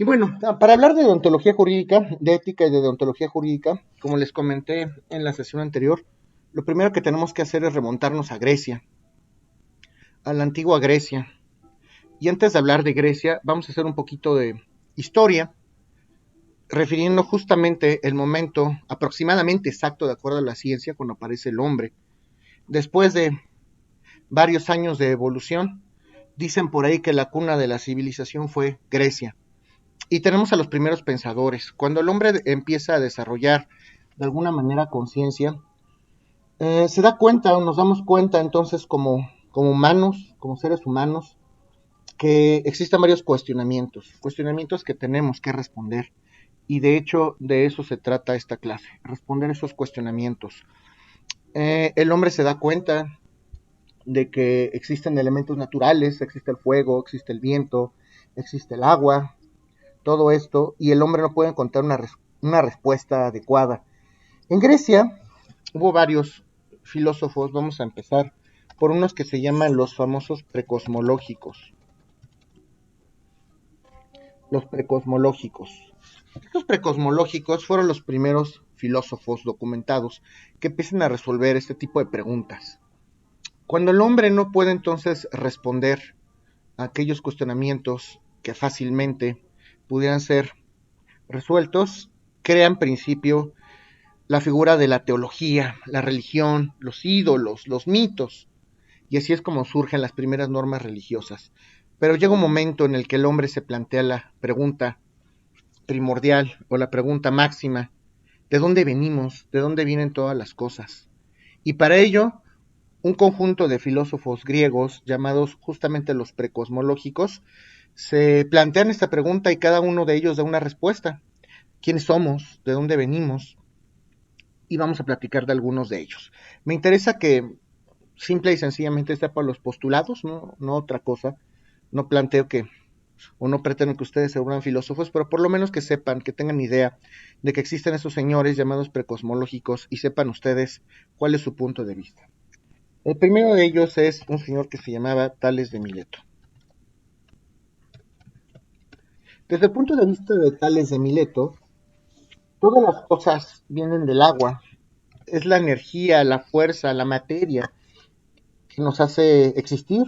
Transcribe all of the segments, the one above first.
Y bueno, para hablar de deontología jurídica, de ética y de deontología jurídica, como les comenté en la sesión anterior, lo primero que tenemos que hacer es remontarnos a Grecia, a la antigua Grecia. Y antes de hablar de Grecia, vamos a hacer un poquito de historia, refiriendo justamente el momento aproximadamente exacto, de acuerdo a la ciencia, cuando aparece el hombre. Después de varios años de evolución, dicen por ahí que la cuna de la civilización fue Grecia. Y tenemos a los primeros pensadores. Cuando el hombre empieza a desarrollar de alguna manera conciencia, se da cuenta, o nos damos cuenta entonces como humanos, como seres humanos, que existen varios cuestionamientos que tenemos que responder. Y de hecho de eso se trata esta clase, responder esos cuestionamientos. El hombre se da cuenta de que existen elementos naturales, existe el fuego, existe el viento, existe el agua, todo esto, y el hombre no puede encontrar una respuesta adecuada. En Grecia hubo varios filósofos, vamos a empezar por unos que se llaman los famosos precosmológicos. Los precosmológicos. Estos precosmológicos fueron los primeros filósofos documentados que empiezan a resolver este tipo de preguntas. Cuando el hombre no puede entonces responder a aquellos cuestionamientos que fácilmente pudieran ser resueltos, crea en principio la figura de la teología, la religión, los ídolos, los mitos, y así es como surgen las primeras normas religiosas. Pero llega un momento en el que el hombre se plantea la pregunta primordial o la pregunta máxima: ¿de dónde venimos? ¿De dónde vienen todas las cosas? Y para ello, un conjunto de filósofos griegos llamados justamente los precosmológicos se plantean esta pregunta y cada uno de ellos da una respuesta. ¿Quiénes somos? ¿De dónde venimos? Y vamos a platicar de algunos de ellos. Me interesa que simple y sencillamente sepan los postulados, no otra cosa. No planteo que, o no pretendo que ustedes se vuelvan filósofos, pero por lo menos que sepan, que tengan idea de que existen esos señores llamados precosmológicos y sepan ustedes cuál es su punto de vista. El primero de ellos es un señor que se llamaba Tales de Mileto. Desde el punto de vista de Tales de Mileto, todas las cosas vienen del agua. Es la energía, la fuerza, la materia que nos hace existir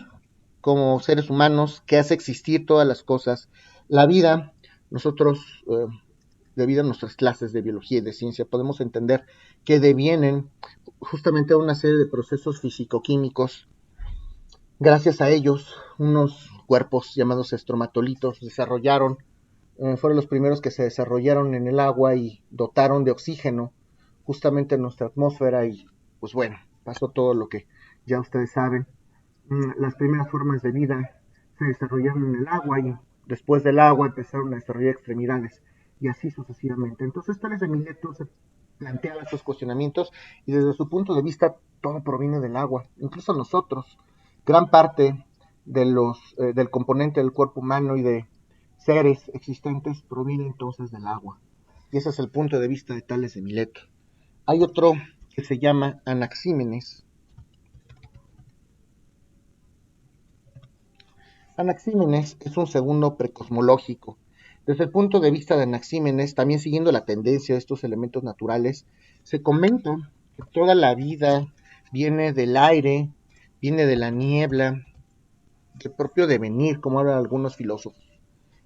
como seres humanos, que hace existir todas las cosas. La vida, nosotros, debido a nuestras clases de biología y de ciencia, podemos entender que devienen justamente a una serie de procesos físico-químicos. Gracias a ellos, unos cuerpos llamados estromatolitos desarrollaron, fueron los primeros que se desarrollaron en el agua y dotaron de oxígeno justamente nuestra atmósfera, y pues bueno, pasó todo lo que ya ustedes saben. Las primeras formas de vida se desarrollaron en el agua y después del agua empezaron a desarrollar extremidades y así sucesivamente. Entonces Tales de Mileto se planteaba estos cuestionamientos y desde su punto de vista todo proviene del agua. Incluso nosotros, gran parte del componente del cuerpo humano y de seres existentes proviene entonces del agua. Y ese es el punto de vista de Tales de Mileto. Hay otro que se llama Anaxímenes. Anaxímenes es un segundo precosmológico. Desde el punto de vista de Anaxímenes, también siguiendo la tendencia de estos elementos naturales, se comenta que toda la vida viene del aire, viene de la niebla, del propio devenir, como hablan algunos filósofos.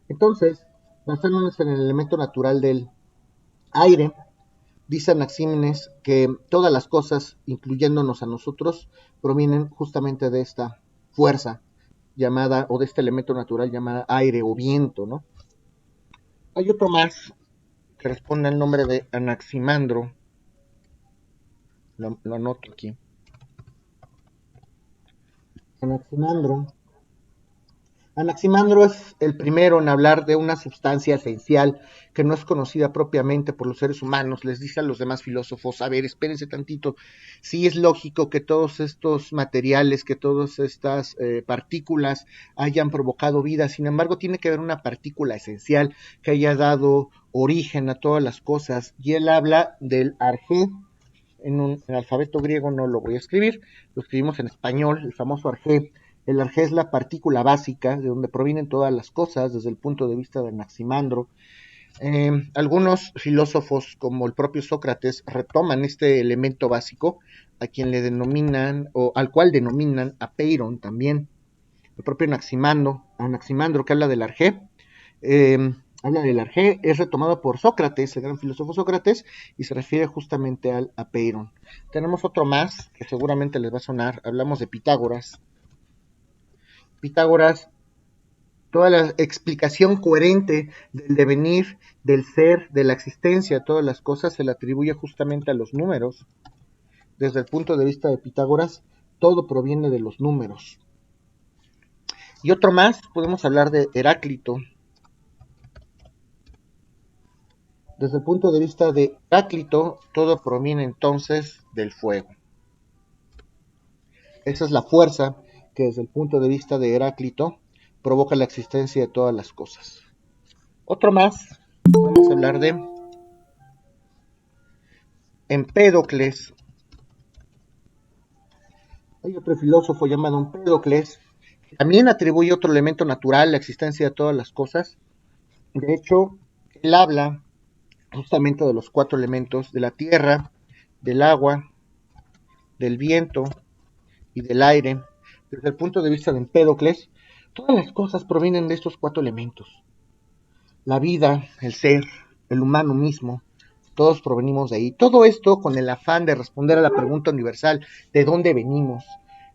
Entonces, basándonos en el elemento natural del aire, dice Anaxímenes que todas las cosas, incluyéndonos a nosotros, provienen justamente de esta fuerza llamada, o de este elemento natural llamada aire o viento, ¿no? Hay otro más que responde al nombre de Anaximandro, lo anoto aquí. Anaximandro. Anaximandro es el primero en hablar de una sustancia esencial que no es conocida propiamente por los seres humanos. Les dice a los demás filósofos: a ver, espérense tantito, sí es lógico que todos estos materiales, que todas estas partículas hayan provocado vida, sin embargo tiene que haber una partícula esencial que haya dado origen a todas las cosas, y él habla del arjé. En alfabeto griego no lo voy a escribir, lo escribimos en español, el famoso arjé, El arjé es la partícula básica de donde provienen todas las cosas desde el punto de vista de Anaximandro. Algunos filósofos, como el propio Sócrates, retoman este elemento básico, a quien le denominan, o al cual denominan apeiron también. El propio Anaximandro que habla del arjé, es retomado por Sócrates, el gran filósofo Sócrates, y se refiere justamente al apeiron. Tenemos otro más que seguramente les va a sonar, hablamos de Pitágoras. Pitágoras, toda la explicación coherente del devenir, del ser, de la existencia, todas las cosas se le atribuye justamente a los números. Desde el punto de vista de Pitágoras, todo proviene de los números. Y otro más, podemos hablar de Heráclito. Desde el punto de vista de Heráclito, todo proviene entonces del fuego. Esa es la fuerza que desde el punto de vista de Heráclito provoca la existencia de todas las cosas. Otro más, vamos a hablar de Empédocles. Hay otro filósofo llamado Empédocles que también atribuye otro elemento natural a la existencia de todas las cosas. De hecho, él habla justamente de los 4 elementos de la tierra, del agua, del viento y del aire. Desde el punto de vista de Empédocles, todas las cosas provienen de estos 4 elementos. La vida, el ser, el humano mismo, todos provenimos de ahí. Todo esto con el afán de responder a la pregunta universal, ¿de dónde venimos?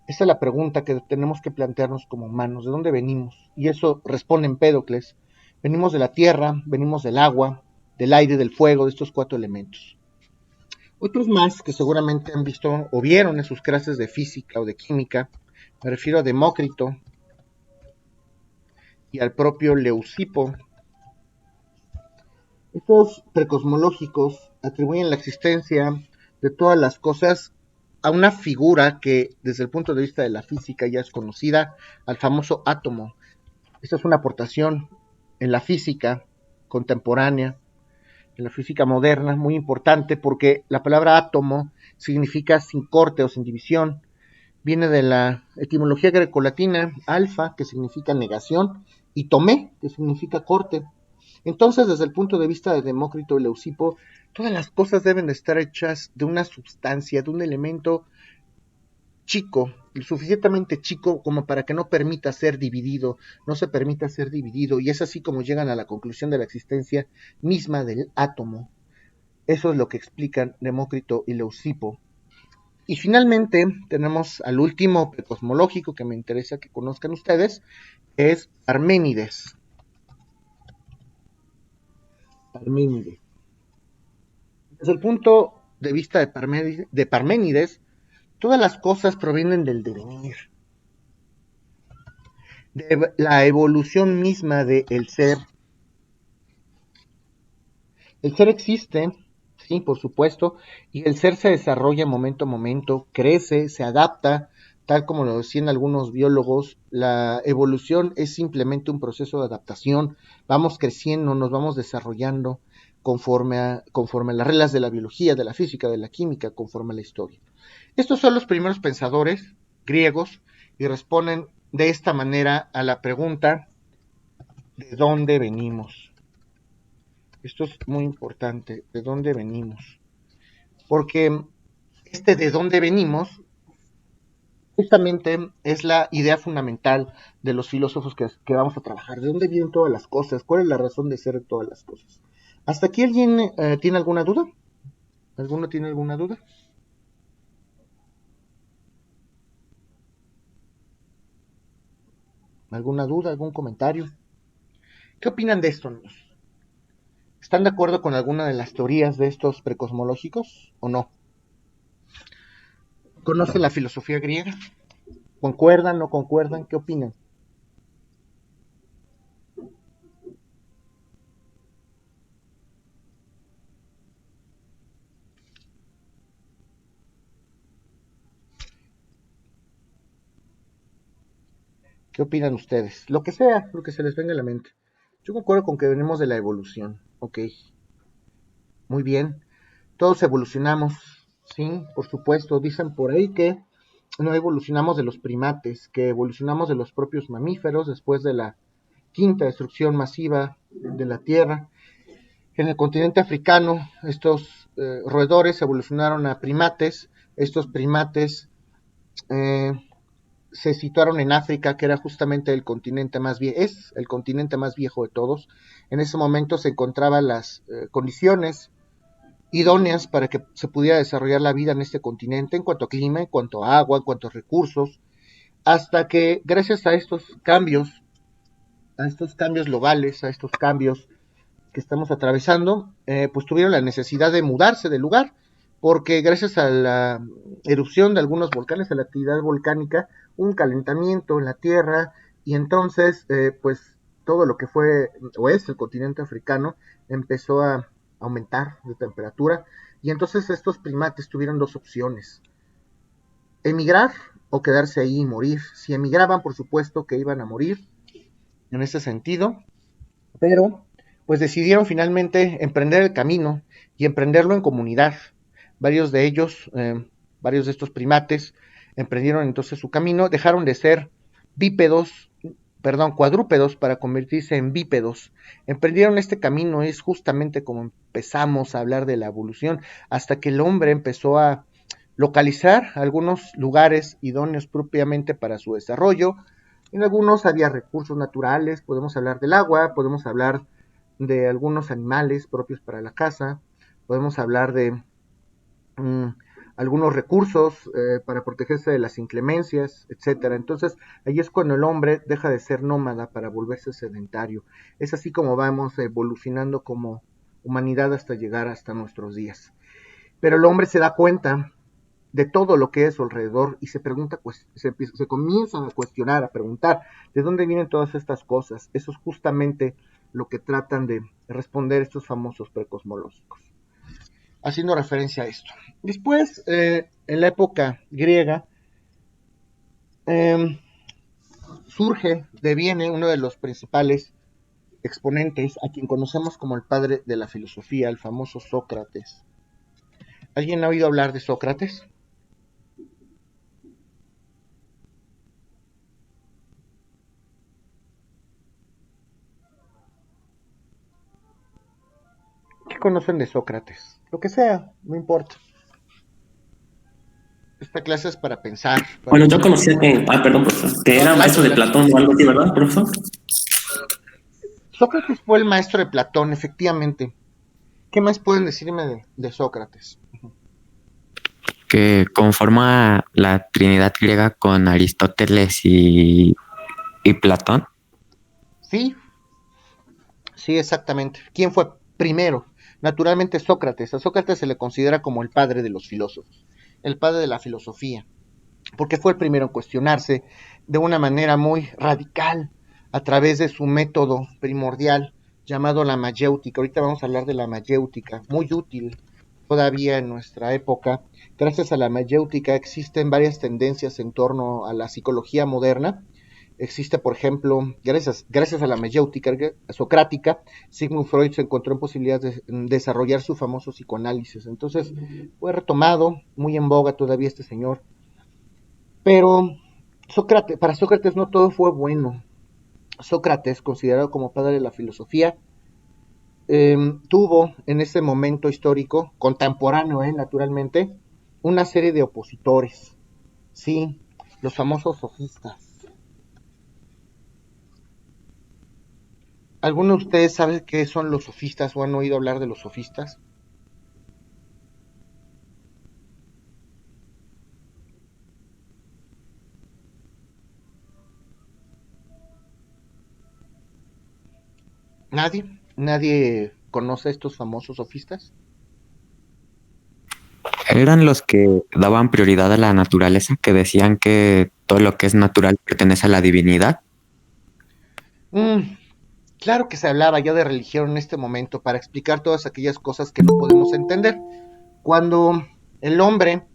Esa es la pregunta que tenemos que plantearnos como humanos, ¿de dónde venimos? Y eso responde Empédocles. Venimos de la tierra, venimos del agua, del aire, del fuego, de estos 4 elementos. Otros más que seguramente han visto o vieron en sus clases de física o de química, me refiero a Demócrito y al propio Leucipo. Estos precosmológicos atribuyen la existencia de todas las cosas a una figura que desde el punto de vista de la física ya es conocida, al famoso átomo. Esta es una aportación en la física contemporánea, en la física moderna, muy importante porque la palabra átomo significa sin corte o sin división. Viene de la etimología grecolatina, alfa, que significa negación, y tomé, que significa corte. Entonces, desde el punto de vista de Demócrito y Leucipo, todas las cosas deben de estar hechas de una sustancia, de un elemento chico, lo suficientemente chico como para que no permita ser dividido, no se permita ser dividido, y es así como llegan a la conclusión de la existencia misma del átomo. Eso es lo que explican Demócrito y Leucipo. Y finalmente tenemos al último cosmológico que me interesa que conozcan ustedes, es Parménides. Parménides. Desde el punto de vista de Parménides, todas las cosas provienen del devenir, de la evolución misma del ser. El ser existe, sí, por supuesto, y el ser se desarrolla momento a momento, crece, se adapta, tal como lo decían algunos biólogos, la evolución es simplemente un proceso de adaptación, vamos creciendo, nos vamos desarrollando conforme a las reglas de la biología, de la física, de la química, conforme a la historia. Estos son los primeros pensadores griegos y responden de esta manera a la pregunta ¿de dónde venimos? Esto es muy importante, ¿de dónde venimos? Porque de dónde venimos justamente es la idea fundamental de los filósofos que vamos a trabajar. ¿De dónde vienen todas las cosas? ¿Cuál es la razón de ser de todas las cosas? ¿Hasta aquí alguien tiene alguna duda? ¿Alguno tiene alguna duda? ¿Alguna duda? ¿Algún comentario? ¿Qué opinan de esto, amigos? ¿Están de acuerdo con alguna de las teorías de estos precosmológicos o no? ¿Conocen la filosofía griega? ¿Concuerdan, no concuerdan? ¿Qué opinan? ¿Qué opinan ustedes? Lo que sea, lo que se les venga a la mente. Yo concuerdo con que venimos de la evolución. Ok, muy bien. Todos evolucionamos, sí, por supuesto. Dicen por ahí que no evolucionamos de los primates, que evolucionamos de los propios mamíferos después de la quinta destrucción masiva de la Tierra. En el continente africano, estos roedores evolucionaron a primates. Estos primates eh, se situaron en África, que era justamente el continente más viejo, es el continente más viejo de todos. En ese momento se encontraban las condiciones idóneas para que se pudiera desarrollar la vida en este continente en cuanto a clima, en cuanto a agua, en cuanto a recursos, hasta que gracias a estos cambios globales, a estos cambios que estamos atravesando, pues tuvieron la necesidad de mudarse del lugar, porque gracias a la erupción de algunos volcanes, a la actividad volcánica, un calentamiento en la Tierra, y entonces, pues todo lo que fue o es el continente africano empezó a aumentar de temperatura, y entonces estos primates tuvieron dos opciones: emigrar o quedarse ahí y morir. Si emigraban, por supuesto que iban a morir en ese sentido, pero pues decidieron finalmente emprender el camino y emprenderlo en comunidad. Varios de ellos, varios de estos primates, emprendieron entonces su camino, dejaron de ser bípedos, perdón, cuadrúpedos para convertirse en bípedos. Emprendieron este camino, es justamente como empezamos a hablar de la evolución, hasta que el hombre empezó a localizar algunos lugares idóneos propiamente para su desarrollo. En algunos había recursos naturales, podemos hablar del agua, podemos hablar de algunos animales propios para la caza, podemos hablar de mm, algunos recursos para protegerse de las inclemencias, etcétera. Entonces, ahí es cuando el hombre deja de ser nómada para volverse sedentario. Es así como vamos evolucionando como humanidad hasta llegar hasta nuestros días. Pero el hombre se da cuenta de todo lo que es a su alrededor y se pregunta, pues, se comienzan a cuestionar, a preguntar de dónde vienen todas estas cosas. Eso es justamente lo que tratan de responder estos famosos precosmológicos, haciendo referencia a esto. Después, en la época griega, eh, deviene uno de los principales exponentes, a quien conocemos como el padre de la filosofía, el famoso Sócrates. ¿Alguien ha oído hablar de Sócrates? ¿Qué conocen de Sócrates? Lo que sea, no importa. Esta clase es para pensar, para Bueno, yo poner... conocía que, perdón, profesor, que No, era adelante, maestro de adelante. Platón o algo así, ¿verdad, profesor? Sócrates fue el maestro de Platón, efectivamente. ¿Qué más pueden decirme de Sócrates? Que conforma la Trinidad griega con Aristóteles y Platón. Sí, sí, exactamente. ¿Quién fue primero? Naturalmente Sócrates. A Sócrates se le considera como el padre de los filósofos, el padre de la filosofía, porque fue el primero en cuestionarse de una manera muy radical a través de su método primordial llamado la mayéutica. Ahorita vamos a hablar de la mayéutica, muy útil todavía en nuestra época. Gracias a la mayéutica existen varias tendencias en torno a la psicología moderna. Existe, por ejemplo, gracias a la mayéutica socrática, Sigmund Freud se encontró en posibilidad de desarrollar su famoso psicoanálisis. Entonces, fue retomado, muy en boga todavía este señor. Pero para Sócrates no todo fue bueno. Sócrates, considerado como padre de la filosofía, tuvo en ese momento histórico, contemporáneo, naturalmente, una serie de opositores. Sí, los famosos sofistas. ¿Alguno de ustedes sabe qué son los sofistas o han oído hablar de los sofistas? ¿Nadie? ¿Nadie conoce a estos famosos sofistas? Eran los que daban prioridad a la naturaleza, que decían que todo lo que es natural pertenece a la divinidad. Mm, claro que se hablaba ya de religión en este momento para explicar todas aquellas cosas que no podemos entender. Cuando el hombre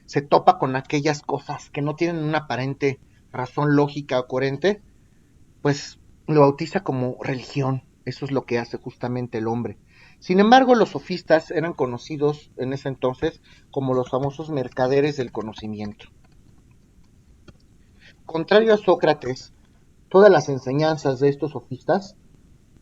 se topa con aquellas cosas que no tienen una aparente razón lógica o coherente, pues lo bautiza como religión. Eso es lo que hace justamente el hombre. Sin embargo, los sofistas eran conocidos en ese entonces como los famosos mercaderes del conocimiento. contrario a Sócrates, todas las enseñanzas de estos sofistas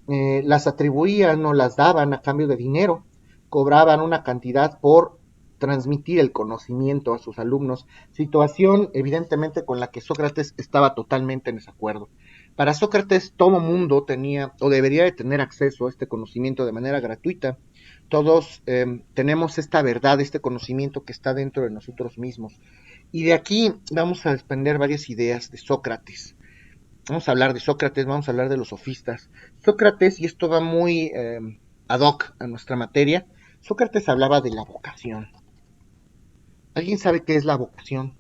las atribuían o las daban a cambio de dinero, cobraban una cantidad por transmitir el conocimiento a sus alumnos, situación evidentemente con la que Sócrates estaba totalmente en desacuerdo. Para Sócrates todo mundo tenía o debería de tener acceso a este conocimiento de manera gratuita. Todos tenemos esta verdad, este conocimiento que está dentro de nosotros mismos. Y de aquí vamos a desprender varias ideas de Sócrates. Vamos a hablar de Sócrates, vamos a hablar de los sofistas. Sócrates, y esto va muy ad hoc a nuestra materia, Sócrates hablaba de la vocación. ¿Alguien sabe qué es la vocación?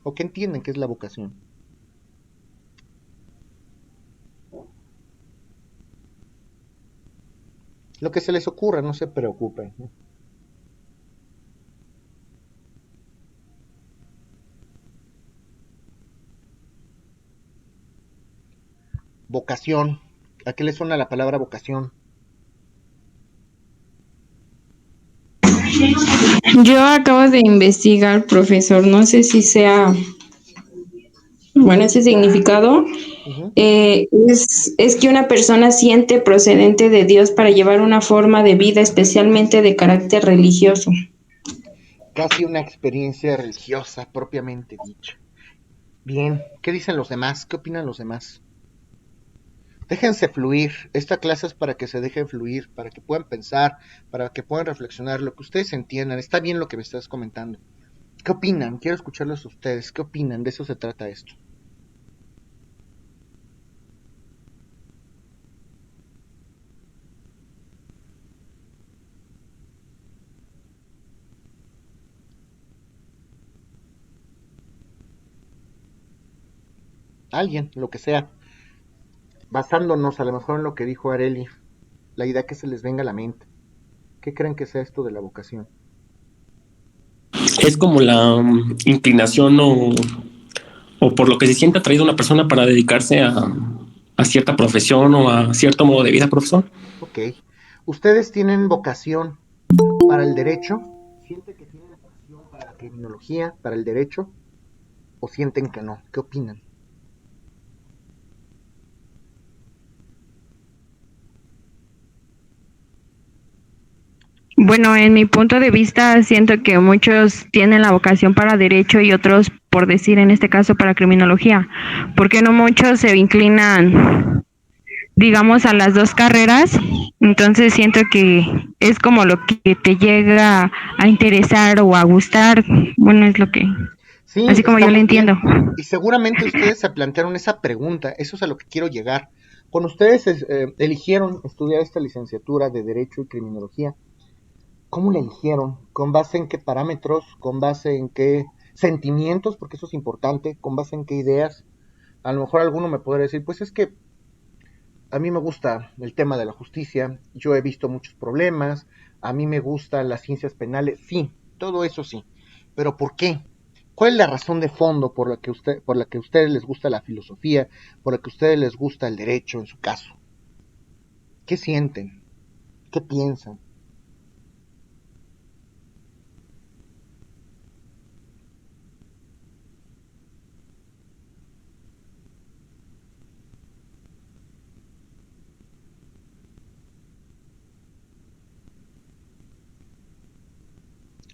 ¿O qué entienden que es la vocación? Lo que se les ocurra, no se preocupen. Vocación. ¿A qué le suena la palabra vocación? Yo acabo de investigar, profesor, no sé si sea, bueno, ese significado Uh-huh. es que una persona siente procedente de Dios para llevar una forma de vida especialmente de carácter religioso. Casi una experiencia religiosa propiamente dicha. Bien, ¿qué dicen los demás? ¿Qué opinan los demás? Déjense fluir. Esta clase es para que se dejen fluir, para que puedan pensar, para que puedan reflexionar, lo que ustedes entiendan. Está bien lo que me estás comentando. ¿Qué opinan? Quiero escucharlos a ustedes. ¿Qué opinan? De eso se trata esto. Alguien, lo que sea. Basándonos a lo mejor en lo que dijo Areli, la idea que se les venga a la mente. ¿Qué creen que sea esto de la vocación? Es como la inclinación o por lo que se siente atraída una persona para dedicarse a cierta profesión o a cierto modo de vida, profesor. Ok. ¿Ustedes tienen vocación para el derecho? ¿Sienten que tienen vocación para la criminología, para el derecho? ¿O sienten que no? ¿Qué opinan? Bueno, en mi punto de vista, siento que muchos tienen la vocación para derecho y otros, por decir en este caso, para criminología, porque no muchos se inclinan, digamos, a las dos carreras. Entonces siento que es como lo que te llega a interesar o a gustar. Bueno, es lo que, Sí, así como está yo le muy entiendo. bien. Y seguramente ustedes se plantearon esa pregunta, eso es a lo que quiero llegar. Cuando ustedes eligieron estudiar esta licenciatura de Derecho y Criminología, ¿cómo la eligieron? ¿Con base en qué parámetros? ¿Con base en qué sentimientos? Porque eso es importante. ¿Con base en qué ideas? A lo mejor alguno me podría decir, pues es que a mí me gusta el tema de la justicia, yo he visto muchos problemas, a mí me gustan las ciencias penales, sí, todo eso sí. Pero ¿por qué? ¿Cuál es la razón de fondo por la que a ustedes les gusta la filosofía, por la que a ustedes les gusta el derecho en su caso? ¿Qué sienten? ¿Qué piensan?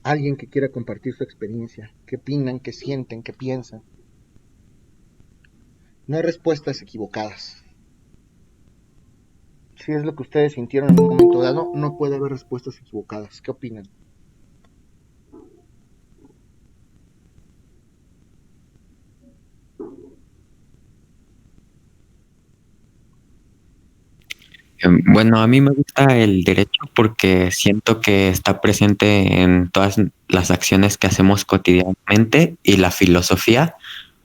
Alguien que quiera compartir su experiencia, qué opinan, qué sienten, qué piensan. No hay respuestas equivocadas. Si es lo que ustedes sintieron en un momento dado, no puede haber respuestas equivocadas. ¿Qué opinan? Bueno, a mí me gusta el derecho porque siento que está presente en todas las acciones que hacemos cotidianamente y la filosofía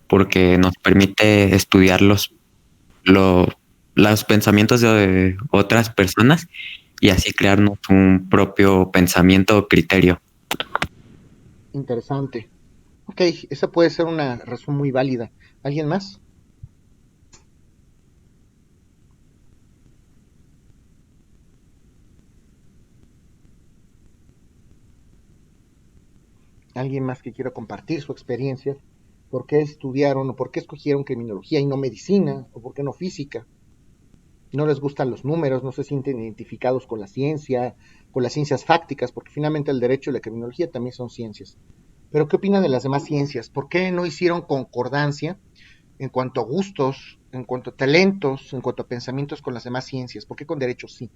porque nos permite estudiar lo- los pensamientos de otras personas y así crearnos un propio pensamiento o criterio. Interesante. Ok, esa puede ser una razón muy válida. ¿Alguien más? ¿Alguien más que quiera compartir su experiencia? ¿Por qué estudiaron o por qué escogieron criminología y no medicina? ¿O por qué no física? ¿No les gustan los números? ¿No se sienten identificados con la ciencia, con las ciencias fácticas? Porque finalmente el derecho y la criminología también son ciencias. Pero ¿qué opinan de las demás ciencias? ¿Por qué no hicieron concordancia en cuanto a gustos, en cuanto a talentos, en cuanto a pensamientos con las demás ciencias? ¿Por qué con derecho sí?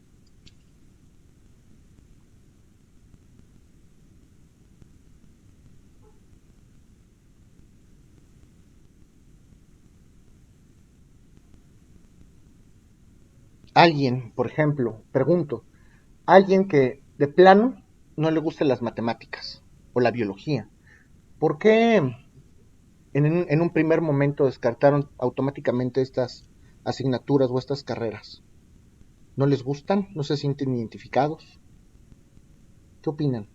Alguien, por ejemplo, pregunto, alguien que de plano no le gusten las matemáticas o la biología, ¿por qué en un primer momento descartaron automáticamente estas asignaturas o estas carreras? ¿No les gustan? ¿No se sienten identificados? ¿Qué opinan?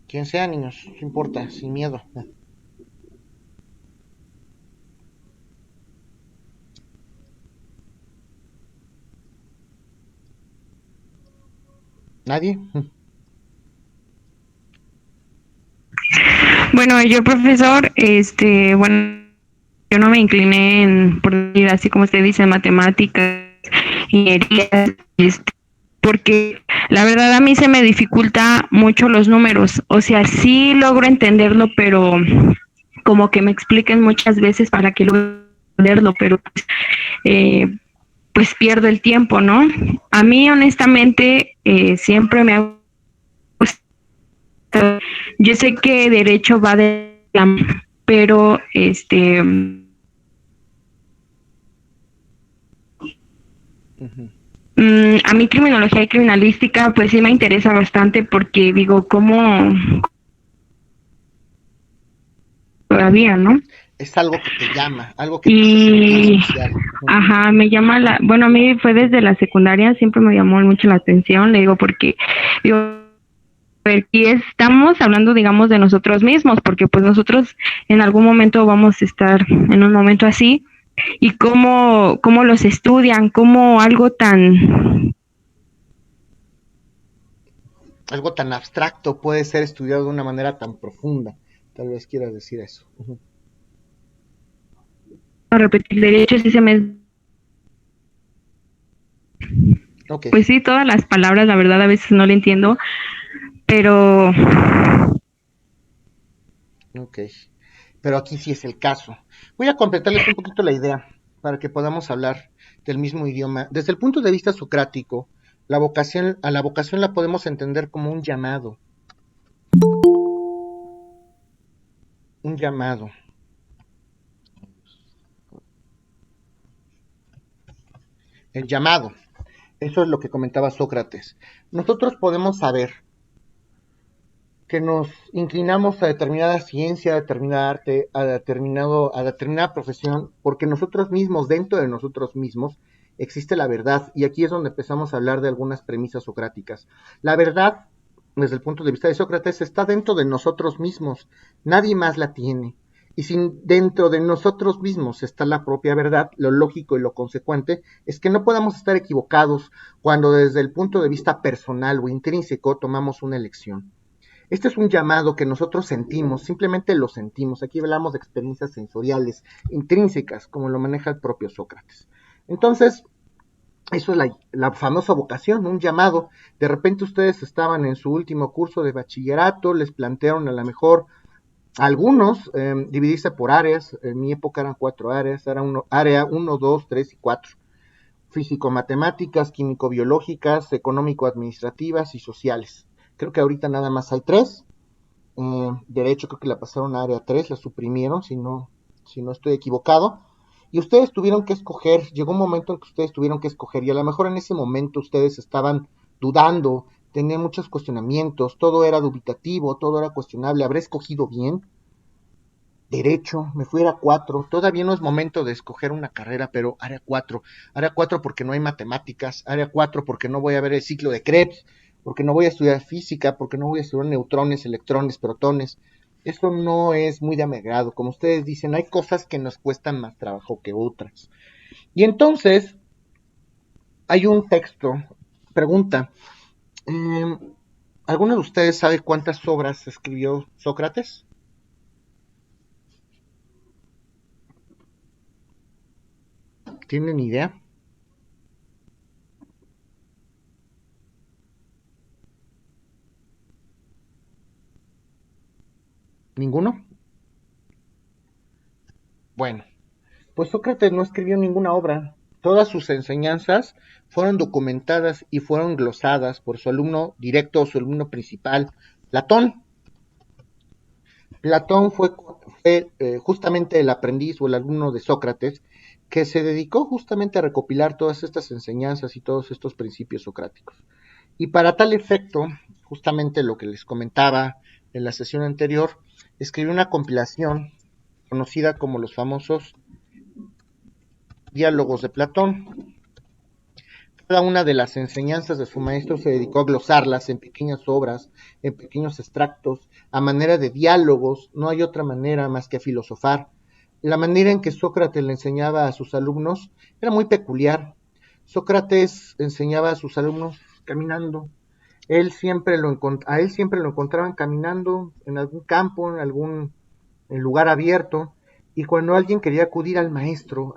Quien sea, niños, no importa, sin miedo. ¿Nadie? Bueno, yo profesor, bueno, yo no me incliné por ir así como usted dice, matemáticas, ingeniería, porque la verdad a mí se me dificulta mucho los números. O sea, sí logro entenderlo, pero como que me expliquen muchas veces para que logre entenderlo, pero pues pierdo el tiempo, ¿no? A mí honestamente siempre me ha gustado. Yo sé que derecho va de la mano, pero Ujú. a mí criminología y criminalística pues sí me interesa bastante porque digo, ¿cómo todavía, no? Es algo que te llama, algo que te hace sentir Y, especial. Ujú. ajá, me llama bueno, a mí fue desde la secundaria, siempre me llamó mucho la atención, le digo, porque, digo, aquí estamos hablando, digamos, de nosotros mismos, porque pues nosotros en algún momento vamos a estar en un momento así, y cómo los estudian, cómo algo tan, Algo tan abstracto puede ser estudiado de una manera tan profunda. Tal vez quieras decir eso. Ujú. a repetir derechos, y se me, Ok, pues sí, todas las palabras, la verdad, a veces no le entiendo, pero ok. Pero aquí sí es el caso. Voy a completarles un poquito la idea para que podamos hablar del mismo idioma. Desde el punto de vista socrático, a la vocación la podemos entender como un llamado. Un llamado. El llamado. Eso es lo que comentaba Sócrates. Nosotros podemos saber que nos inclinamos a determinada ciencia, a determinada arte, a determinada profesión, porque nosotros mismos, dentro de nosotros mismos, existe la verdad. Y aquí es donde empezamos a hablar de algunas premisas socráticas. La verdad, desde el punto de vista de Sócrates, está dentro de nosotros mismos. Nadie más la tiene. Y si dentro de nosotros mismos está la propia verdad, lo lógico y lo consecuente es que no podamos estar equivocados cuando desde el punto de vista personal o intrínseco tomamos una elección. Este es un llamado que nosotros sentimos, simplemente lo sentimos. Aquí hablamos de experiencias sensoriales, intrínsecas, como lo maneja el propio Sócrates. Entonces, eso es la famosa vocación, un llamado. De repente ustedes estaban en su último curso de bachillerato, les plantearon a lo mejor a algunos dividirse por áreas. En mi época eran 4 áreas, era área 1, 2, 3 y 4. Físico-matemáticas, químico-biológicas, económico-administrativas y sociales. Creo que ahorita nada más hay 3. Derecho creo que la pasaron a área 3, la suprimieron, si no estoy equivocado. Y ustedes tuvieron que escoger, llegó un momento en que ustedes tuvieron que escoger, y a lo mejor en ese momento ustedes estaban dudando, tenían muchos cuestionamientos, todo era dubitativo, todo era cuestionable, ¿habré escogido bien? Derecho, me fui a área 4, todavía no es momento de escoger una carrera, pero área 4 porque no hay matemáticas, área 4 porque no voy a ver el ciclo de Krebs, porque no voy a estudiar física, porque no voy a estudiar neutrones, electrones, protones. Eso no es muy de mi agrado. Como ustedes dicen, hay cosas que nos cuestan más trabajo que otras. Y entonces, hay un texto, pregunta, eh, ¿alguno de ustedes sabe cuántas obras escribió Sócrates? ¿Tienen idea? ¿Ninguno? Bueno, pues Sócrates no escribió ninguna obra. Todas sus enseñanzas fueron documentadas y fueron glosadas por su alumno directo, su alumno principal, Platón. Platón fue justamente el aprendiz o el alumno de Sócrates que se dedicó justamente a recopilar todas estas enseñanzas y todos estos principios socráticos. Y para tal efecto, justamente lo que les comentaba en la sesión anterior, escribió una compilación conocida como los famosos diálogos de Platón. Cada una de las enseñanzas de su maestro se dedicó a glosarlas en pequeñas obras, en pequeños extractos, a manera de diálogos. No hay otra manera más que filosofar. La manera en que Sócrates le enseñaba a sus alumnos era muy peculiar. Sócrates enseñaba a sus alumnos caminando. A él siempre lo encontraban caminando en algún campo, en algún lugar abierto, y cuando alguien quería acudir al maestro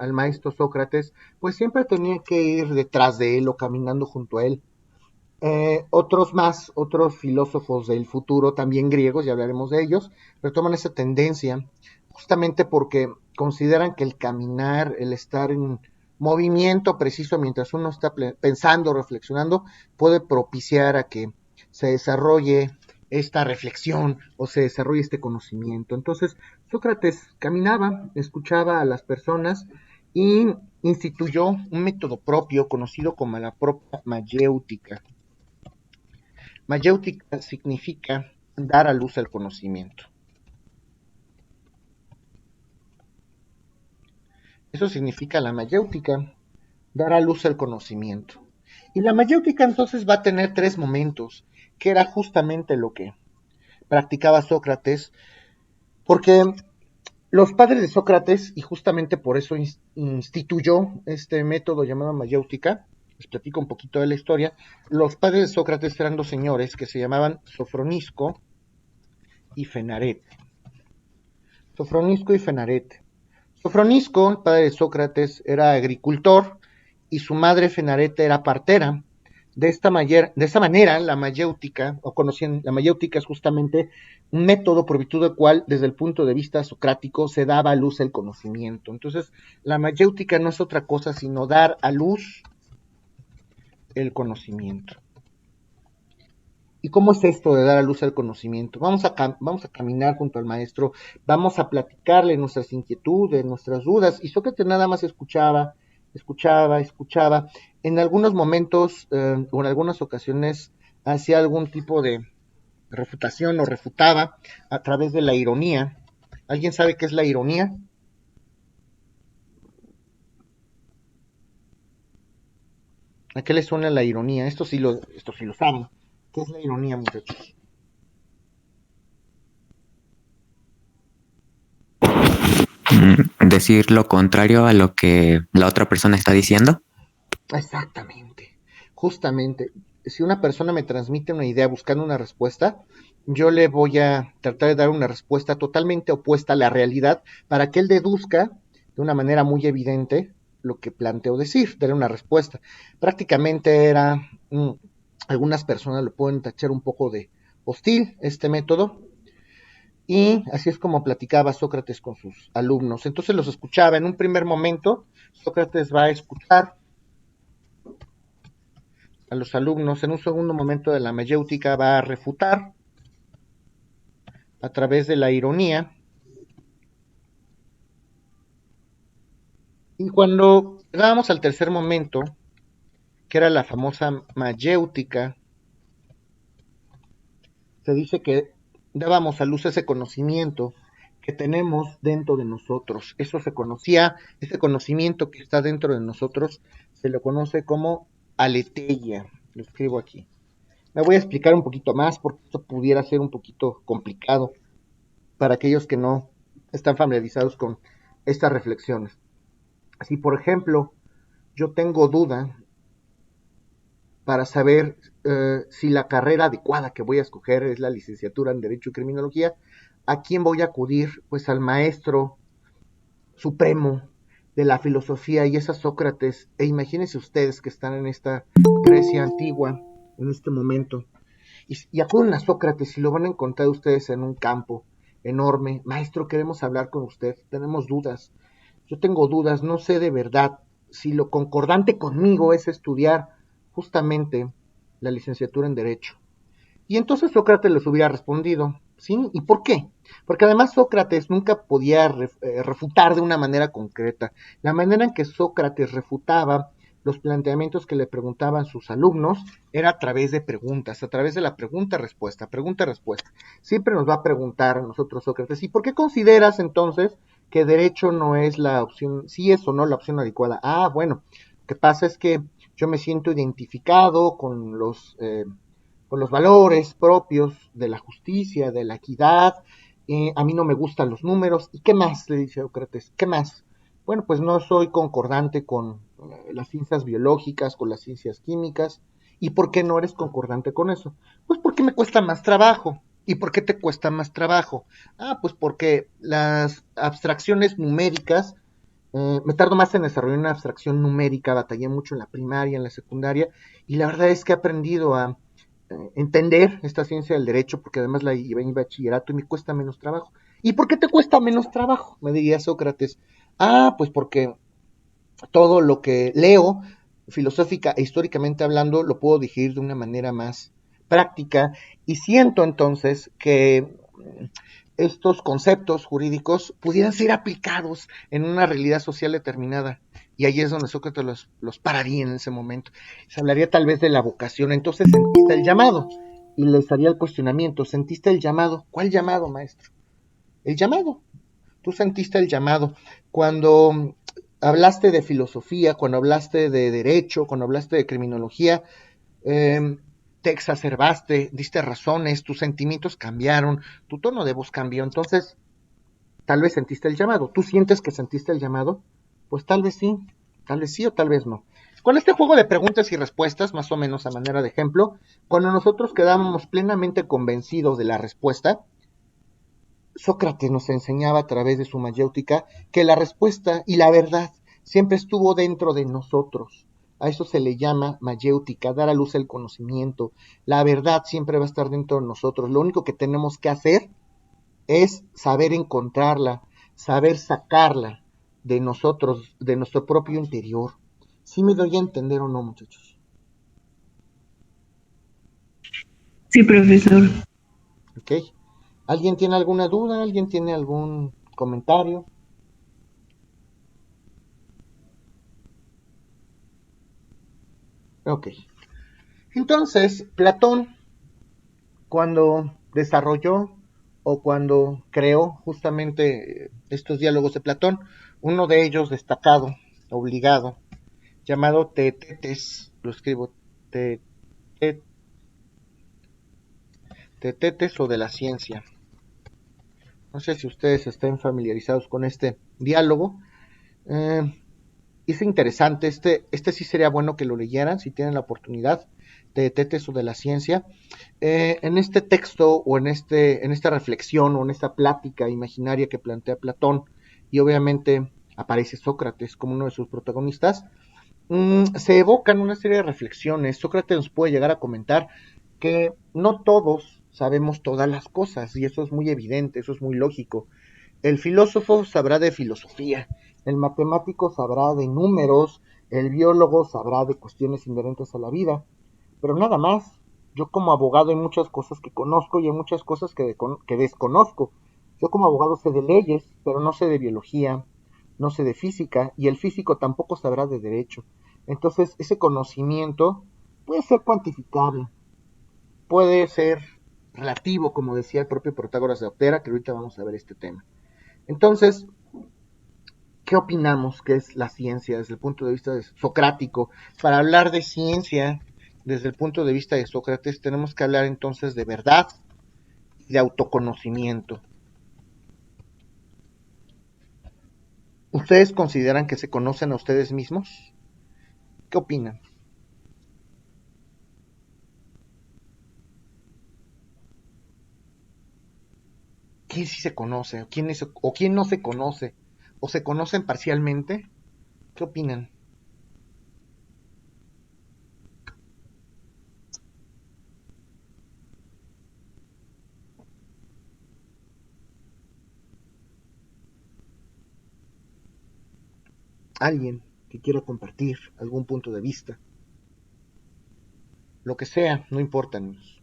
Sócrates, pues siempre tenía que ir detrás de él o caminando junto a él. Otros filósofos del futuro, también griegos, ya hablaremos de ellos, retoman esa tendencia justamente porque consideran que el caminar, el estar en movimiento preciso mientras uno está pensando, reflexionando, puede propiciar a que se desarrolle esta reflexión o se desarrolle este conocimiento. Entonces, Sócrates caminaba, escuchaba a las personas y instituyó un método propio conocido como la propia mayéutica. Mayéutica significa dar a luz al conocimiento. Eso significa la mayéutica, dar a luz al conocimiento. Y la mayéutica entonces va a tener tres momentos, que era justamente lo que practicaba Sócrates, porque los padres de Sócrates, y justamente por eso instituyó este método llamado mayéutica, les platico un poquito de la historia, los padres de Sócrates eran dos señores que se llamaban Sofronisco y Fenarete. Sofronisco y Fenarete. Sofronisco, el padre de Sócrates, era agricultor y su madre Fenarete era partera. De esta manera, la mayéutica, o conocían, la mayéutica es justamente un método por virtud del cual, desde el punto de vista socrático, se daba a luz el conocimiento. Entonces, la mayéutica no es otra cosa sino dar a luz el conocimiento. ¿Y cómo es esto de dar a luz al conocimiento? Vamos a caminar junto al maestro, vamos a platicarle nuestras inquietudes, nuestras dudas, y Sócrates nada más escuchaba. En algunos momentos o en algunas ocasiones hacía algún tipo de refutación o refutaba a través de la ironía. ¿Alguien sabe qué es la ironía? ¿A qué le suena la ironía? Esto sí lo saben. ¿Qué es la ironía, muchachos? Decir lo contrario a lo que la otra persona está diciendo. Exactamente, justamente. Si una persona me transmite una idea buscando una respuesta, yo le voy a tratar de dar una respuesta totalmente opuesta a la realidad para que él deduzca de una manera muy evidente lo que planteo decir, darle una respuesta. Prácticamente algunas personas lo pueden tachar un poco de hostil este método, y así es como platicaba Sócrates con sus alumnos. Entonces los escuchaba. En un primer momento, Sócrates va a escuchar a los alumnos. En un segundo momento de la mayéutica va a refutar a través de la ironía. Y cuando llegábamos al tercer momento, que era la famosa mayéutica, se dice que dábamos a luz ese conocimiento que tenemos dentro de nosotros. Eso se conocía, ese conocimiento que está dentro de nosotros, se lo conoce como aletheia. Lo escribo aquí. Me voy a explicar un poquito más porque esto pudiera ser un poquito complicado. para aquellos que no están familiarizados con estas reflexiones. Si, por ejemplo, yo tengo duda para saber si la carrera adecuada que voy a escoger es la licenciatura en Derecho y Criminología, ¿a quién voy a acudir? Pues al maestro supremo de la filosofía, y es a Sócrates. E imagínense ustedes que están en esta Grecia antigua, en este momento, y acuden a Sócrates y lo van a encontrar ustedes en un campo enorme. Maestro, queremos hablar con usted, tenemos dudas. Yo tengo dudas, no sé de verdad si lo concordante conmigo es estudiar justamente la licenciatura en Derecho. Y entonces Sócrates les hubiera respondido, ¿sí? ¿Y por qué? Porque además Sócrates nunca podía refutar de una manera concreta. La manera en que Sócrates refutaba los planteamientos que le preguntaban sus alumnos era a través de preguntas, a través de la pregunta-respuesta, pregunta-respuesta. Siempre nos va a preguntar a nosotros Sócrates, ¿y por qué consideras entonces que derecho no es la opción, sí es o no la opción adecuada? Ah, bueno, lo que pasa es que yo me siento identificado con los valores propios de la justicia, de la equidad, a mí no me gustan los números, ¿y qué más? Le dice Sócrates, ¿qué más? Bueno, pues no soy concordante con las ciencias biológicas, con las ciencias químicas. ¿Y por qué no eres concordante con eso? Pues porque me cuesta más trabajo. ¿Y por qué te cuesta más trabajo? Ah, pues porque las abstracciones numéricas, me tardo más en desarrollar una abstracción numérica, batallé mucho en la primaria, en la secundaria, y la verdad es que he aprendido a entender esta ciencia del derecho, porque además la llevé en bachillerato y me cuesta menos trabajo. ¿Y por qué te cuesta menos trabajo? Me diría Sócrates. Ah, pues porque todo lo que leo, filosófica e históricamente hablando, lo puedo digerir de una manera más práctica, y siento entonces que estos conceptos jurídicos pudieran ser aplicados en una realidad social determinada. Y ahí es donde Sócrates los pararía en ese momento. Se hablaría tal vez de la vocación. Entonces sentiste el llamado y les haría el cuestionamiento. ¿Sentiste el llamado? ¿Cuál llamado, maestro? El llamado. Tú sentiste el llamado. Cuando hablaste de filosofía, cuando hablaste de derecho, cuando hablaste de criminología, te exacerbaste, diste razones, tus sentimientos cambiaron, tu tono de voz cambió. Entonces, tal vez sentiste el llamado. ¿Tú sientes que sentiste el llamado? Pues tal vez sí o tal vez no. Con este juego de preguntas y respuestas, más o menos a manera de ejemplo, cuando nosotros quedábamos plenamente convencidos de la respuesta, Sócrates nos enseñaba a través de su mayéutica que la respuesta y la verdad siempre estuvo dentro de nosotros. A eso se le llama mayéutica, dar a luz el conocimiento. La verdad siempre va a estar dentro de nosotros. Lo único que tenemos que hacer es saber encontrarla, saber sacarla de nosotros, de nuestro propio interior. ¿Sí me doy a entender o no, muchachos? Sí, profesor. ¿Ok? ¿Alguien tiene alguna duda? ¿Alguien tiene algún comentario? Ok. Entonces, Platón, cuando desarrolló o cuando creó justamente estos diálogos de Platón, uno de ellos destacado, obligado, llamado Teetetes, lo escribo, Teetetes o de la ciencia. No sé si ustedes estén familiarizados con este diálogo. Es interesante, este sí sería bueno que lo leyeran si tienen la oportunidad, de Teetetes o de la ciencia. En este texto o en esta reflexión o en esta plática imaginaria que plantea Platón, y obviamente aparece Sócrates como uno de sus protagonistas, se evocan una serie de reflexiones. Sócrates nos puede llegar a comentar que no todos sabemos todas las cosas, y eso es muy evidente, eso es muy lógico. El filósofo sabrá de filosofía, el matemático sabrá de números, el biólogo sabrá de cuestiones inherentes a la vida, pero nada más. Yo como abogado hay muchas cosas que conozco y hay muchas cosas que desconozco. Yo como abogado sé de leyes, pero no sé de biología, no sé de física, y el físico tampoco sabrá de derecho. Entonces ese conocimiento puede ser cuantificable, puede ser relativo, como decía el propio Protágoras de Optera, que ahorita vamos a ver este tema. Entonces, ¿qué opinamos que es la ciencia desde el punto de vista socrático? Para hablar de ciencia desde el punto de vista de Sócrates, tenemos que hablar entonces de verdad y de autoconocimiento. ¿Ustedes consideran que se conocen a ustedes mismos? ¿Qué opinan? ¿Quién sí se conoce? ¿O quién no se conoce? ¿O se conocen parcialmente? ¿Qué opinan? ¿Alguien que quiera compartir algún punto de vista? Lo que sea, no importa, niños.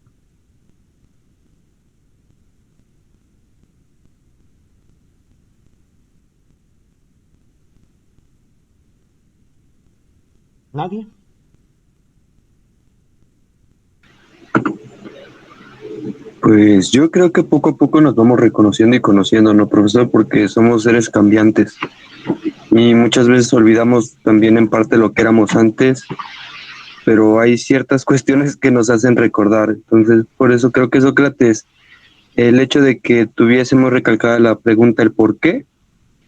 ¿Nadie? Pues yo creo que poco a poco nos vamos reconociendo y conociendo, ¿no, profesor? Porque somos seres cambiantes y muchas veces olvidamos también en parte lo que éramos antes, pero hay ciertas cuestiones que nos hacen recordar. Entonces, por eso creo que Sócrates, el hecho de que tuviésemos recalcada la pregunta el por qué,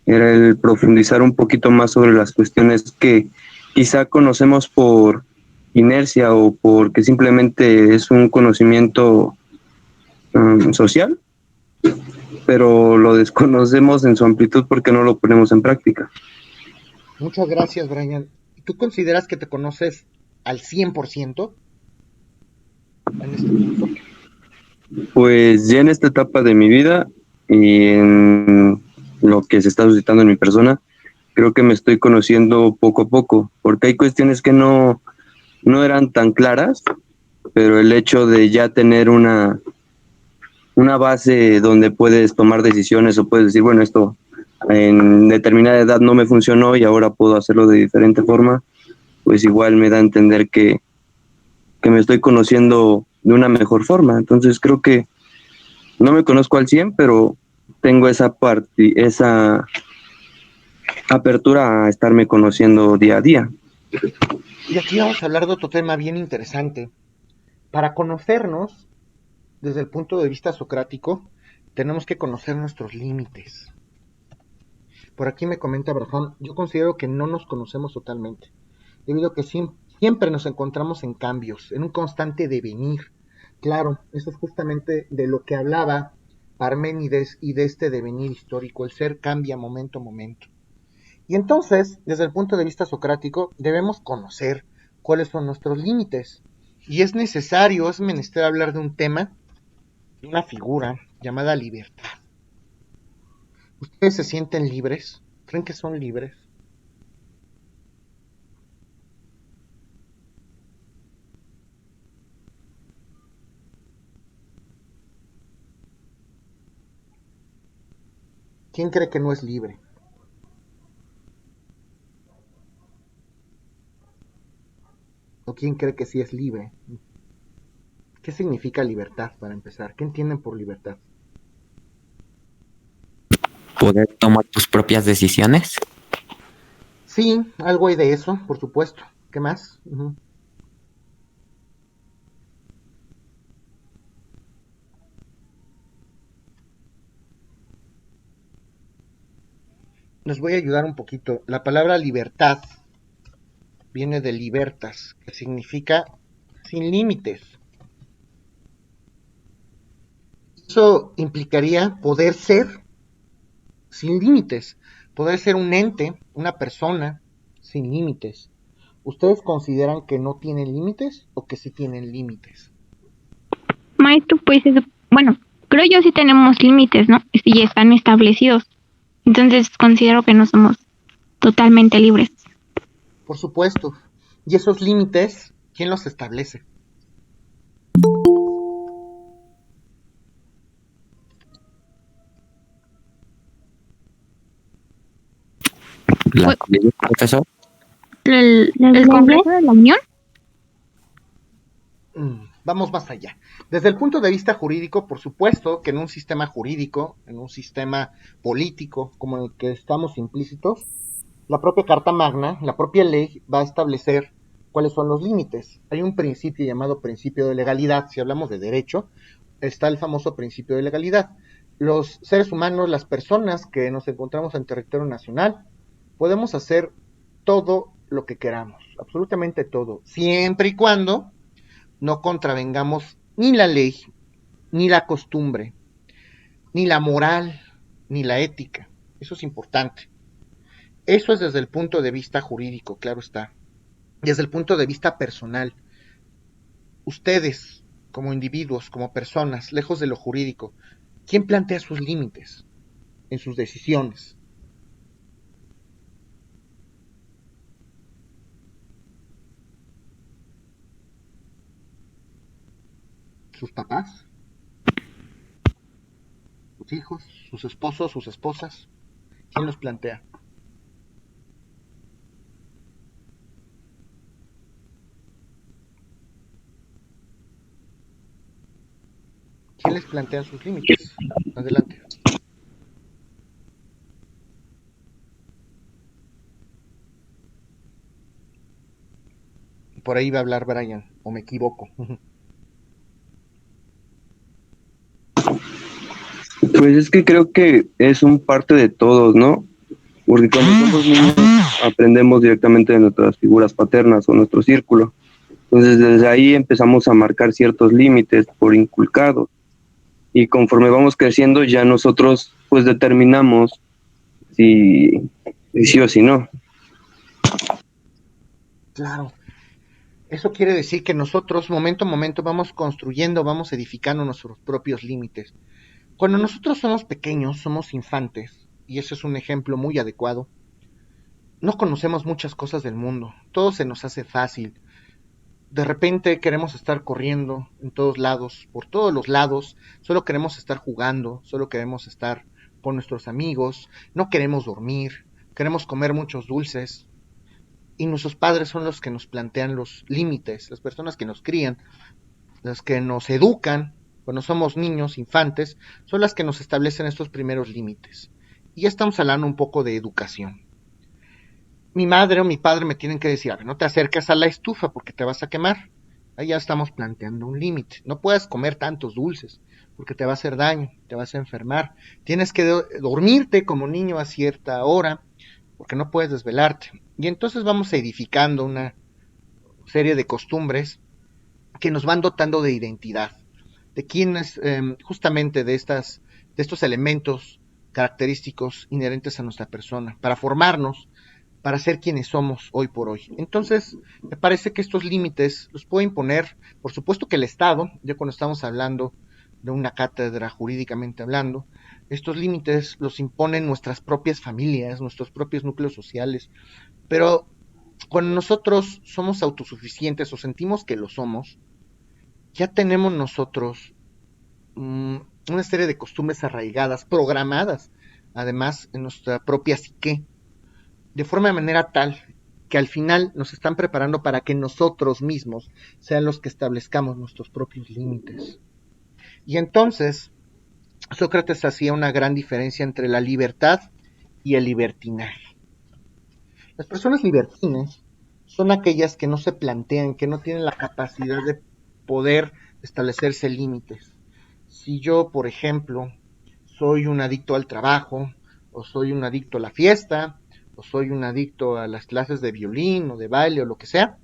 era el profundizar un poquito más sobre las cuestiones que quizá conocemos por inercia o porque simplemente es un conocimiento social, pero lo desconocemos en su amplitud porque no lo ponemos en práctica. Muchas gracias, Brian. ¿Tú consideras que te conoces al 100% en este punto? Pues ya en esta etapa de mi vida y en lo que se está suscitando en mi persona, creo que me estoy conociendo poco a poco, porque hay cuestiones que no eran tan claras, pero el hecho de ya tener una base donde puedes tomar decisiones o puedes decir, bueno, esto en determinada edad no me funcionó y ahora puedo hacerlo de diferente forma, pues igual me da a entender que me estoy conociendo de una mejor forma. Entonces creo que no me conozco al 100, pero tengo esa parte, esa apertura a estarme conociendo día a día. Y aquí vamos a hablar de otro tema bien interesante. Para conocernos, desde el punto de vista socrático, tenemos que conocer nuestros límites. Por aquí me comenta Abraham, yo considero que no nos conocemos totalmente, debido a que siempre nos encontramos en cambios, en un constante devenir. Claro, eso es justamente de lo que hablaba Parménides y de este devenir histórico, el ser cambia momento a momento. Y entonces, desde el punto de vista socrático, debemos conocer cuáles son nuestros límites. Y es necesario, es menester hablar de un tema, de una figura llamada libertad. ¿Ustedes se sienten libres? ¿Creen que son libres? ¿Quién cree que no es libre? ¿O quién cree que sí es libre? ¿Qué significa libertad para empezar? ¿Qué entienden por libertad? Poder tomar tus propias decisiones. Sí, algo hay de eso, por supuesto. ¿Qué más? Les voy a ayudar un poquito. La palabra libertad viene de libertas, que significa sin límites. Eso implicaría poder ser sin límites, poder ser un ente, una persona sin límites. ¿Ustedes consideran que no tienen límites o que sí tienen límites? Maestro, pues bueno, creo yo sí tenemos límites, ¿no? Y están establecidos. Entonces considero que no somos totalmente libres. Por supuesto. ¿Y esos límites, quién los establece? La profesor. El Congreso de la Unión. Vamos más allá. Desde el punto de vista jurídico, por supuesto que en un sistema jurídico, en un sistema político como el que estamos implícitos, la propia Carta Magna, la propia ley va a establecer cuáles son los límites. Hay un principio llamado principio de legalidad. Si hablamos de derecho, está el famoso principio de legalidad. Los seres humanos, las personas que nos encontramos en territorio nacional, Podemos hacer todo lo que queramos, absolutamente todo, siempre y cuando no contravengamos ni la ley, ni la costumbre, ni la moral, ni la ética. Eso es importante. Eso es desde el punto de vista jurídico, claro está. Desde el punto de vista personal, ustedes, como individuos, como personas, lejos de lo jurídico, ¿quién plantea sus límites en sus decisiones? ¿Sus papás? ¿Sus hijos? ¿Sus esposos? ¿Sus esposas? ¿Quién los plantea? ¿Quién les plantea sus límites? Adelante. Por ahí va a hablar Brian, o me equivoco. Pues es que creo que es un parte de todos, ¿no? Porque cuando somos niños aprendemos directamente de nuestras figuras paternas o nuestro círculo. Entonces desde ahí empezamos a marcar ciertos límites por inculcados. Y conforme vamos creciendo ya nosotros pues determinamos si sí o si no. Claro. Eso quiere decir que nosotros, momento a momento, vamos construyendo, vamos edificando nuestros propios límites. Cuando nosotros somos pequeños, somos infantes, y ese es un ejemplo muy adecuado, no conocemos muchas cosas del mundo, todo se nos hace fácil. De repente queremos estar corriendo en todos lados, por todos los lados, solo queremos estar jugando, solo queremos estar con nuestros amigos, no queremos dormir, queremos comer muchos dulces, y nuestros padres son los que nos plantean los límites, las personas que nos crían, las que nos educan cuando somos niños, infantes, son las que nos establecen estos primeros límites. Y ya estamos hablando un poco de educación. Mi madre o mi padre me tienen que decir, a ver, no te acerques a la estufa porque te vas a quemar. Ahí ya estamos planteando un límite. No puedes comer tantos dulces porque te va a hacer daño, te vas a enfermar. Tienes que dormirte como niño a cierta hora porque no puedes desvelarte. Y entonces vamos edificando una serie de costumbres que nos van dotando de identidad, de quiénes, justamente de estos elementos característicos inherentes a nuestra persona, para formarnos, para ser quienes somos hoy por hoy. Entonces, me parece que estos límites los puede imponer, por supuesto que el Estado, ya cuando estamos hablando de una cátedra jurídicamente hablando, estos límites los imponen nuestras propias familias, nuestros propios núcleos sociales, pero cuando nosotros somos autosuficientes o sentimos que lo somos, ya tenemos nosotros una serie de costumbres arraigadas, programadas, además en nuestra propia psique, de forma de manera tal que al final nos están preparando para que nosotros mismos sean los que establezcamos nuestros propios límites. Y entonces, Sócrates hacía una gran diferencia entre la libertad y el libertinaje. Las personas libertinas son aquellas que no se plantean, que no tienen la capacidad de poder establecerse límites. Si yo, por ejemplo, soy un adicto al trabajo, o soy un adicto a la fiesta, o soy un adicto a las clases de violín o de baile o lo que sea,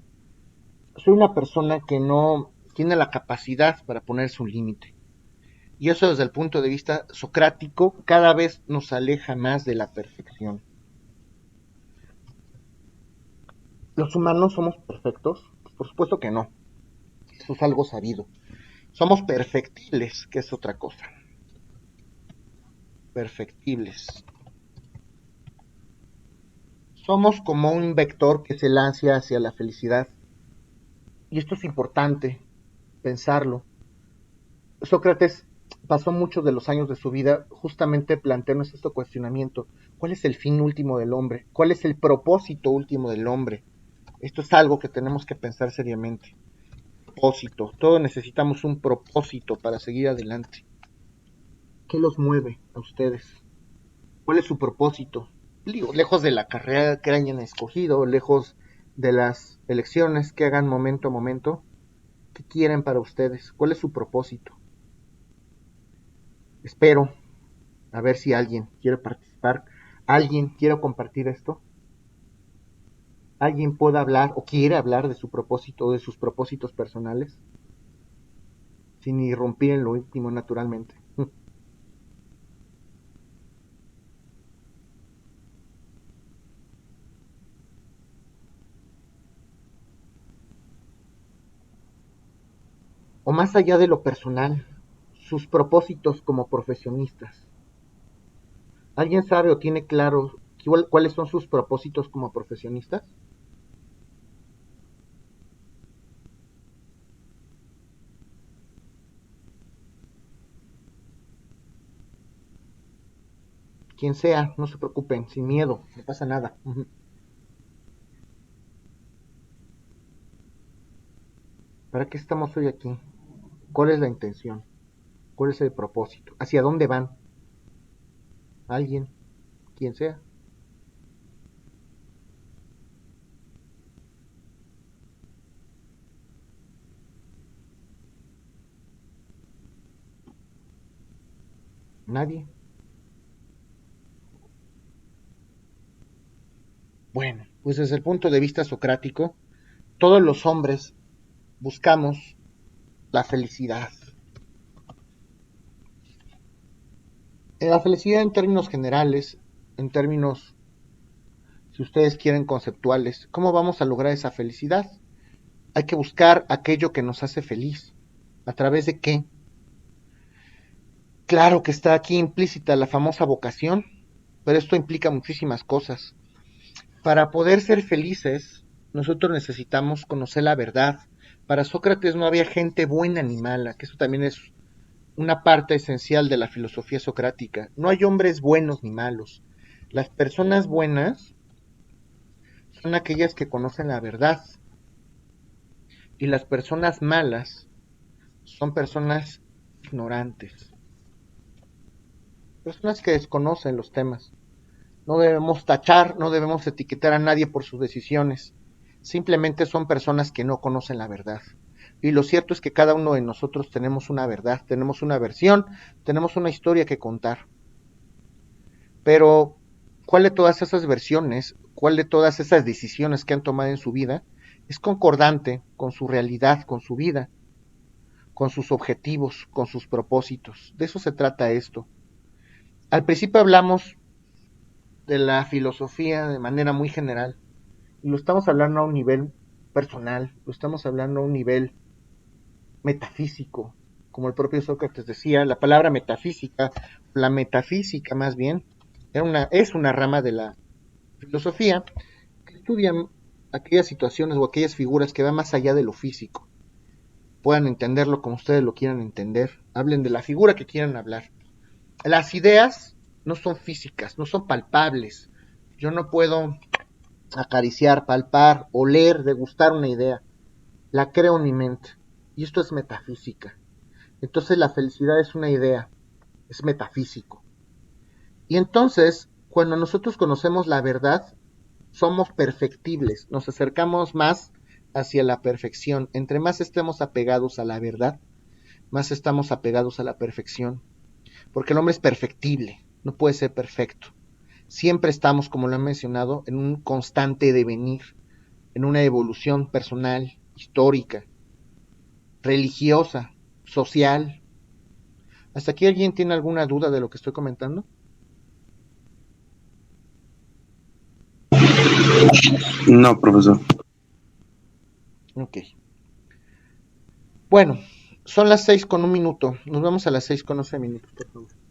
soy una persona que no tiene la capacidad para ponerse un límite. Y eso desde el punto de vista socrático cada vez nos aleja más de la perfección. ¿Los humanos somos perfectos? Por supuesto que no. Eso es algo sabido. Somos perfectibles, que es otra cosa. Perfectibles. Somos como un vector que se lanza hacia la felicidad. Y esto es importante pensarlo. Sócrates pasó muchos de los años de su vida justamente planteando este cuestionamiento. ¿Cuál es el fin último del hombre? ¿Cuál es el propósito último del hombre? Esto es algo que tenemos que pensar seriamente. Propósito. Todos necesitamos un propósito para seguir adelante. ¿Qué los mueve a ustedes? ¿Cuál es su propósito? Lejos de la carrera que hayan escogido, lejos de las elecciones que hagan momento a momento, ¿qué quieren para ustedes? ¿Cuál es su propósito? Espero a ver si alguien quiere participar, alguien quiere compartir esto. ¿Alguien puede hablar o quiere hablar de su propósito o de sus propósitos personales? Sin irrumpir en lo íntimo, naturalmente. O más allá de lo personal, sus propósitos como profesionistas. ¿Alguien sabe o tiene claro cuáles son sus propósitos como profesionistas? Quien sea, no se preocupen, sin miedo, no pasa nada. ¿Para qué estamos hoy aquí? ¿Cuál es la intención? ¿Cuál es el propósito? ¿Hacia dónde van? ¿Alguien? Quien sea. ¿Nadie? Bueno, pues desde el punto de vista socrático, todos los hombres buscamos la felicidad. La felicidad en términos generales, en términos, si ustedes quieren, conceptuales. ¿Cómo vamos a lograr esa felicidad? Hay que buscar aquello que nos hace feliz. ¿A través de qué? Claro que está aquí implícita la famosa vocación, pero esto implica muchísimas cosas. Para poder ser felices, nosotros necesitamos conocer la verdad. Para Sócrates no había gente buena ni mala, que eso también es una parte esencial de la filosofía socrática. No hay hombres buenos ni malos. Las personas buenas son aquellas que conocen la verdad. Y las personas malas son personas ignorantes. Personas que desconocen los temas. No debemos tachar, no debemos etiquetar a nadie por sus decisiones. Simplemente son personas que no conocen la verdad. Y lo cierto es que cada uno de nosotros tenemos una verdad, tenemos una versión, tenemos una historia que contar. Pero, ¿cuál de todas esas versiones, cuál de todas esas decisiones que han tomado en su vida es concordante con su realidad, con su vida, con sus objetivos, con sus propósitos? De eso se trata esto. Al principio hablamos de la filosofía de manera muy general, y lo estamos hablando a un nivel personal, lo estamos hablando a un nivel metafísico, como el propio Sócrates decía. La palabra metafísica, la metafísica más bien, es una rama de la filosofía que estudia aquellas situaciones o aquellas figuras que van más allá de lo físico. Puedan entenderlo como ustedes lo quieran entender, hablen de la figura que quieran hablar. Las ideas no son físicas, no son palpables. Yo no puedo acariciar, palpar, oler, degustar una idea. La creo en mi mente. Y esto es metafísica. Entonces la felicidad es una idea, es metafísico. Y entonces, cuando nosotros conocemos la verdad, somos perfectibles, nos acercamos más hacia la perfección. Entre más estemos apegados a la verdad, más estamos apegados a la perfección. Porque el hombre es perfectible, no puede ser perfecto. Siempre estamos, como lo he mencionado, en un constante devenir, en una evolución personal, histórica, religiosa, social. ¿Hasta aquí alguien tiene alguna duda de lo que estoy comentando? No, profesor. Ok. Bueno, son las 6:01. Nos vemos a las 6:11, por favor.